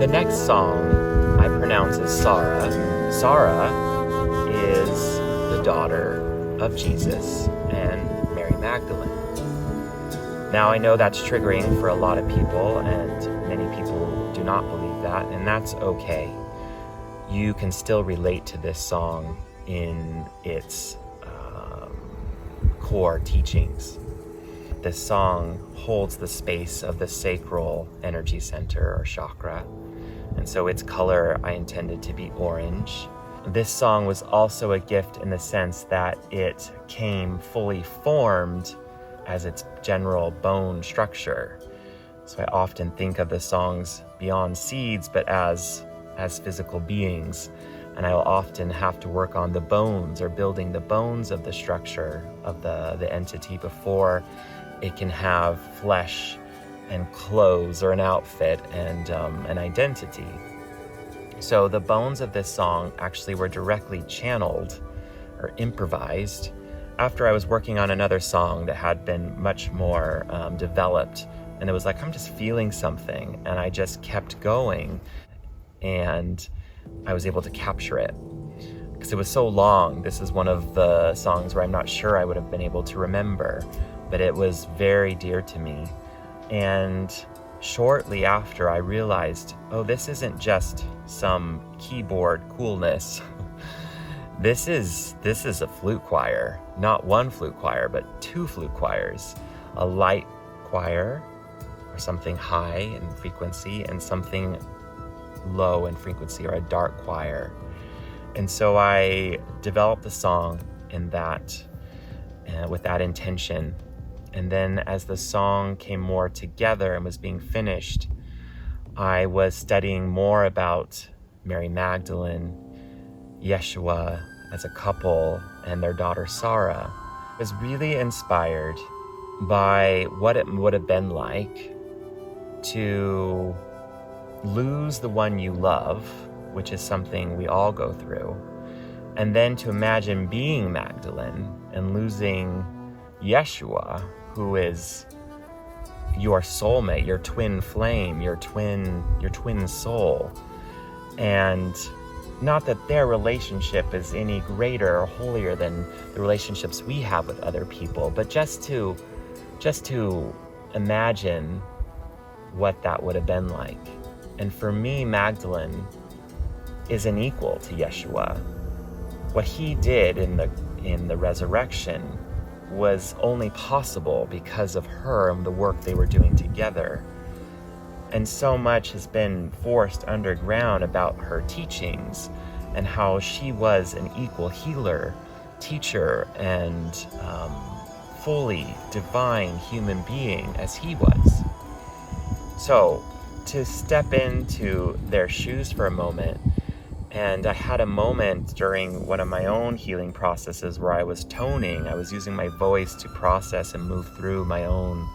The next song I pronounce as Sar'h. Sar'h is the daughter of Jesus and Mary Magdalene. Now I know that's triggering for a lot of people, and many people do not believe that, and that's okay. You can still relate to this song in its core teachings. This song holds the space of the sacral energy center or chakra, and so its color I intended to be orange. This song was also a gift in the sense that it came fully formed as its general bone structure. So I often think of the songs beyond seeds, but as physical beings, and I will often have to work on the bones or building the bones of the structure of the entity before it can have flesh and clothes or an outfit and an identity. So the bones of this song actually were directly channeled or improvised after I was working on another song that had been much more developed. And it was like, I'm just feeling something, and I just kept going, and I was able to capture it. Because it was so long, this is one of the songs where I'm not sure I would have been able to remember, but it was very dear to me. And shortly after, I realized, oh, this isn't just some keyboard coolness. This is a flute choir, not one flute choir, but two flute choirs, a light choir, or something high in frequency, and something low in frequency, or a dark choir. And so I developed the song in that, with that intention. And then as the song came more together and was being finished, I was studying more about Mary Magdalene, Yeshua as a couple, and their daughter Sar'h. I was really inspired by what it would have been like to lose the one you love, which is something we all go through, and then to imagine being Magdalene and losing Yeshua, who is your soulmate, your twin flame, your twin soul. And not that their relationship is any greater or holier than the relationships we have with other people, but just to imagine what that would have been like. And for me, Magdalene is an equal to Yeshua. What he did in the resurrection was only possible because of her and the work they were doing together. And so much has been forced underground about her teachings and how she was an equal healer, teacher, and fully divine human being as he was. So to step into their shoes for a moment, and I had a moment during one of my own healing processes where I was toning. I was using my voice to process and move through my own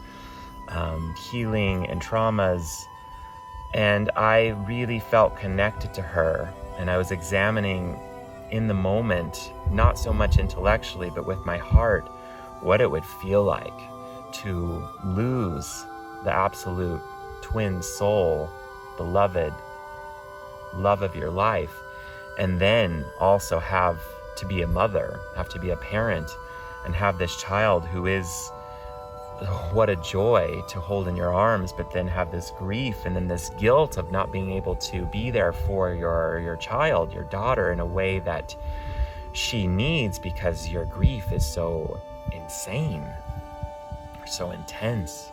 healing and traumas. And I really felt connected to her. And I was examining in the moment, not so much intellectually, but with my heart, what it would feel like to lose the absolute twin soul, beloved love of your life, and then also have to be a mother, have to be a parent, and have this child who is, what a joy to hold in your arms, but then have this grief and then this guilt of not being able to be there for your child, your daughter, in a way that she needs, because your grief is so insane, so intense.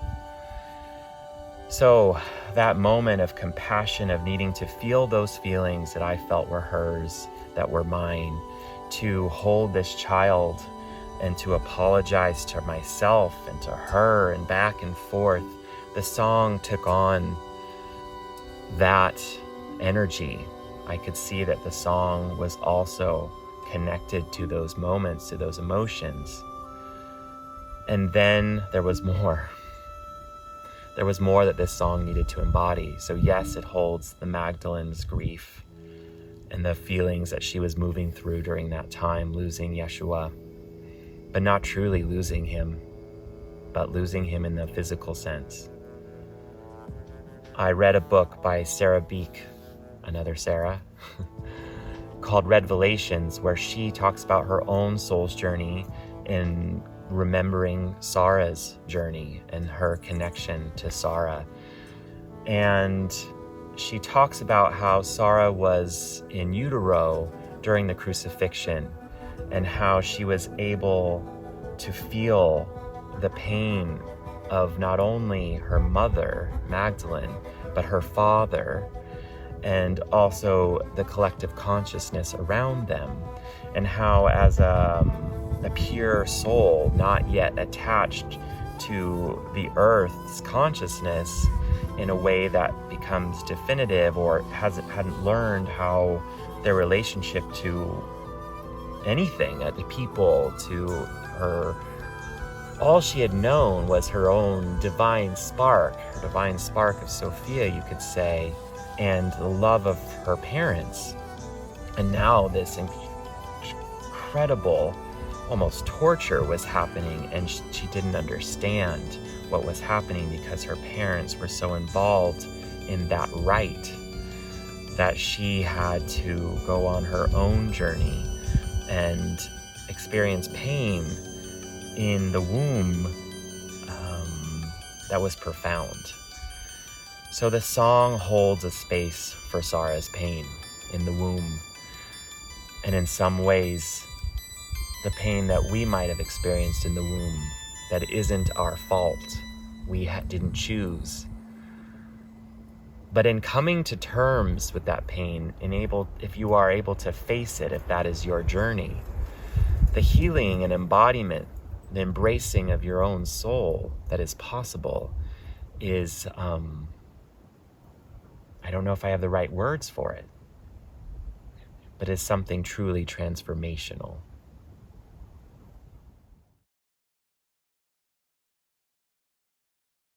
So that moment of compassion, of needing to feel those feelings that I felt were hers, that were mine, to hold this child and to apologize to myself and to her, and back and forth, the song took on that energy. I could see that the song was also connected to those moments, to those emotions. And then there was more. There was more that this song needed to embody. So yes, it holds the Magdalene's grief and the feelings that she was moving through during that time, losing Yeshua, but not truly losing him, but losing him in the physical sense. I read a book by Sar'h Beek, another Sarah, called Revelations, where she talks about her own soul's journey in remembering Sarah's journey and her connection to Sar'h. And she talks about how Sar'h was in utero during the crucifixion and how she was able to feel the pain of not only her mother, Magdalen, but her father, and also the collective consciousness around them, and how as a pure soul not yet attached to the earth's consciousness in a way that becomes definitive, or hadn't learned how their relationship to anything, the people, to her, all she had known was her own divine spark of Sophia, you could say, and the love of her parents. And now this incredible, almost torture was happening, and she didn't understand what was happening because her parents were so involved in that rite that she had to go on her own journey and experience pain in the womb that was profound. So the song holds a space for Sarah's pain in the womb, and in some ways the pain that we might have experienced in the womb that isn't our fault, we didn't choose. But in coming to terms with that pain, if you are able to face it, if that is your journey, the healing and embodiment, the embracing of your own soul that is possible is, I don't know if I have the right words for it, but is something truly transformational.